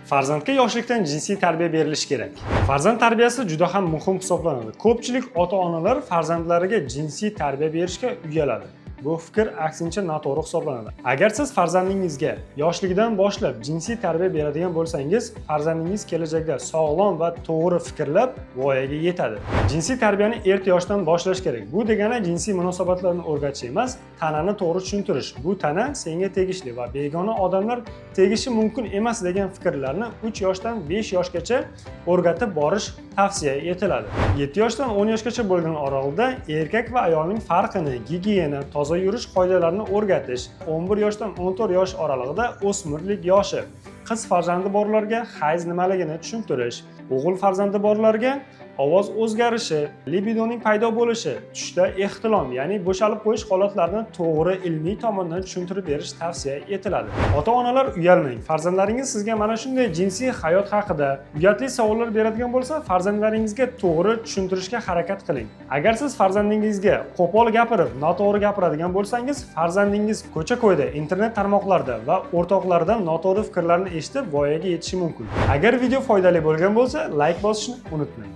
Farzandga yoshlikdan jinsiy tarbiya berilishi kerak. Farzand tarbiyasi juda ham muhim hisoblanadi. Ko'pchilik ota-onalar farzandlariga jinsiy tarbiya berishga uyaladi. Bu fikr aksincha noto'g'ri hisoblanadi. Agar siz farzandingizga yoshligidan boshlab jinsiy tarbiya beradigan bo'lsangiz, farzandingiz kelajakda sog'lom va to'g'ri fikrlab voyaga yetadi. Jinsiy tarbiyani erta yoshdan boshlash kerak. Bu degani jinsiy munosabatlarni o'rgatish emas, tanani to'g'ri tushuntirish. Bu tana senga tegishli va begona odamlar tegishi mumkin emas degan fikrlarni 3 yoshdan 5 yoshgacha o'rgatib borish tavsiya etiladi. 7 yoshdan 10 yoshgacha bo'lgan oralig'ida erkak va ayolning farqini, gigiyena, toza yurish qoidalarini o'rgatish. 11 yoshdan 14 yosh oralig'ida o'smirlik yoshi. Qiz farzandi borlarga hayz nimaligini tushuntirish. O'g'il farzandi borlarga ovoz o'zgarishi, libidoning paydo bo'lishi, tushda ehtilom, ya'ni bo'shalib qo'yish holatlarini to'g'ri ilmiy tomondan tushuntirib berish tavsiya etiladi. Ota-onalar uyalmang. Farzandlaringiz sizga mana shunday jinsiy hayot haqida uyatli savollar beradigan bo'lsa, farzandlaringizga to'g'ri tushuntirishga harakat qiling. Agar siz farzandingizga qo'pol gapirib, noto'g'ri gapiradigan bo'lsangiz, farzandingiz ko'cha-ko'yda, internet tarmoqlarida va o'rtoqlaridan noto'g'ri fikrlarni eshitib voyaga yetishi mumkin. Agar video foydali bo'lgan bo'lsa, like bosishni unutmang.